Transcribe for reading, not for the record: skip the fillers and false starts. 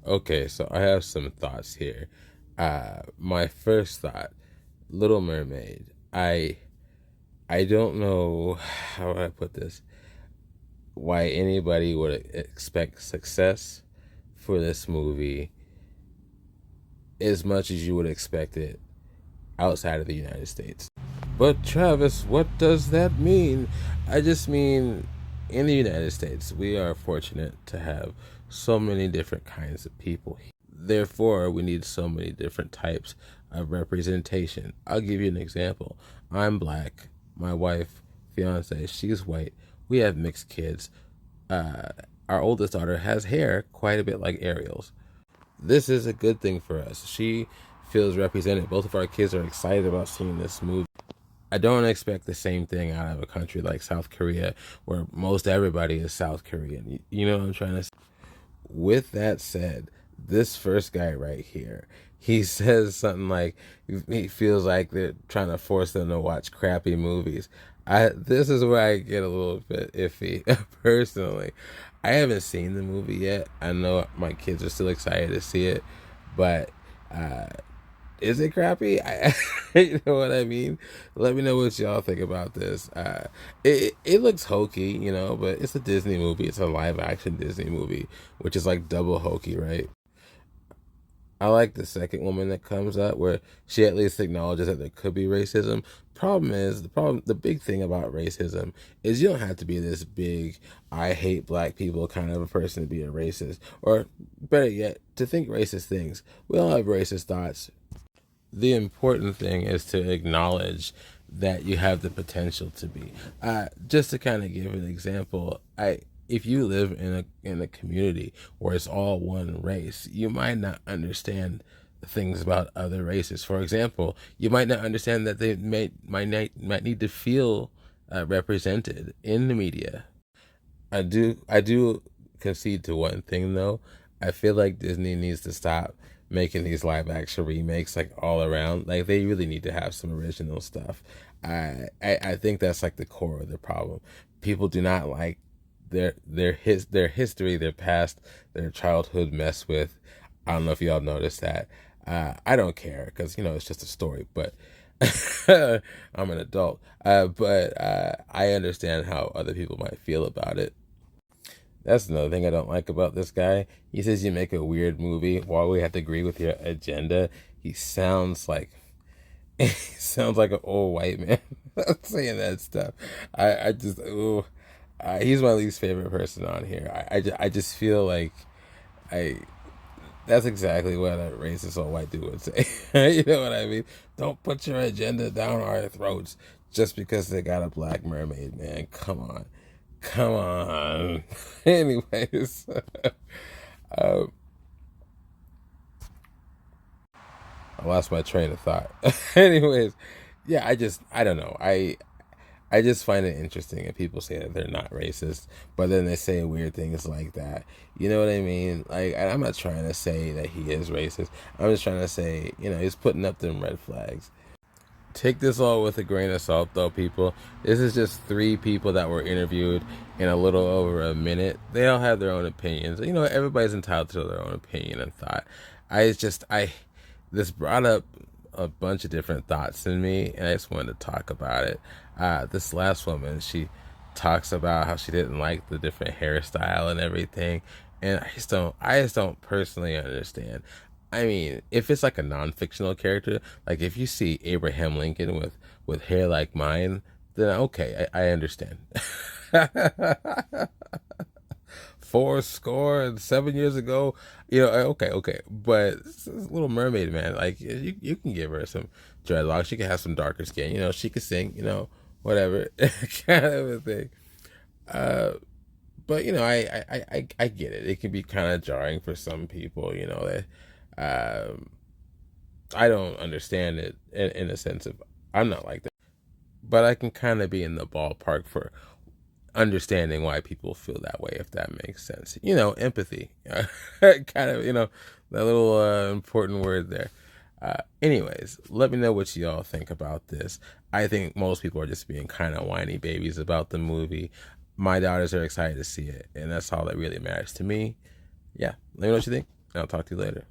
Okay, so I have some thoughts here. My first thought, Little Mermaid. I don't know how would I put this. Why anybody would expect success for this movie as much as you would expect it outside of the United States. But Travis, what does that mean? I just mean in the United States, we are fortunate to have so many different kinds of people. Therefore, we need so many different types of representation. I'll give you an example. I'm black. My wife, fiance, she's white. We have mixed kids. Uh, our oldest daughter has hair quite a bit like Ariel's. This is a good thing for us. She feels represented. Both of our kids are excited about seeing this movie. I don't expect the same thing out of a country like South Korea, where most everybody is South Korean. You know what I'm trying to say? With that said, this first guy right here, he says something like he feels like they're trying to force them to watch crappy movies. This is where I get a little bit iffy personally. I haven't seen the movie yet. I know my kids are still excited to see it, but uh, is it crappy? You know what I mean? Let me know what y'all think about this. It looks hokey, you know, but it's a Disney movie. It's a live action Disney movie, which is like double hokey, right? I like the second woman that comes up where she at least acknowledges that there could be racism. The big thing about racism is you don't have to be this big I hate black people kind of a person to be a racist, or better yet, to think racist things. We all have racist thoughts. The important thing is to acknowledge that you have the potential to be. Just to kind of give an example, if you live in a community where it's all one race, you might not understand things about other races. For example, you might not understand that they might need to feel represented in the media. I do concede to one thing though. I feel like Disney needs to stop making these live action remakes like all around. Like they really need to have some original stuff. I think that's like the core of the problem. People do not like their history, their past, their childhood mess with. I don't know if y'all noticed that. I don't care because it's just a story, but I'm an adult. But I understand how other people might feel about it. That's another thing I don't like about this guy. He says you make a weird movie while we have to agree with your agenda. He sounds like he sounds like an old white man saying that stuff. I just ooh, he's my least favorite person on here. I just feel like I that's exactly what a racist old white dude would say. You know what I mean? Don't put your agenda down our throats just because they got a black mermaid, man. Come on. Come on. Anyways, uh, I lost my train of thought. Anyways, yeah, I don't know. I just find it interesting if people say that they're not racist, but then they say weird things like that. You know what I mean? Like, I'm not trying to say that he is racist. I'm just trying to say, he's putting up them red flags. Take this all with a grain of salt, though, people. This is just three people that were interviewed in a little over a minute. They all have their own opinions. Everybody's entitled to their own opinion and thought. I this brought up a bunch of different thoughts in me, and I just wanted to talk about it. This last woman, she talks about how she didn't like the different hairstyle and everything, and I just don't personally understand. I mean, if it's like a non-fictional character, like if you see Abraham Lincoln with hair like mine, then okay, I understand. 4 score and 7 years ago, okay. But this Little Mermaid, man, like you can give her some dreadlocks. She can have some darker skin. She can sing. Whatever kind of a thing. Uh, but I get it. It can be kind of jarring for some people. That I don't understand it in a sense of I'm not like that, but I can kind of be in the ballpark for understanding why people feel that way, if that makes sense. Empathy, kind of, that little important word there. Anyways, let me know what y'all think about this. I think most people are just being kind of whiny babies about the movie. My daughters are excited to see it, and that's all that really matters to me. Yeah, let me know what you think. I'll talk to you later.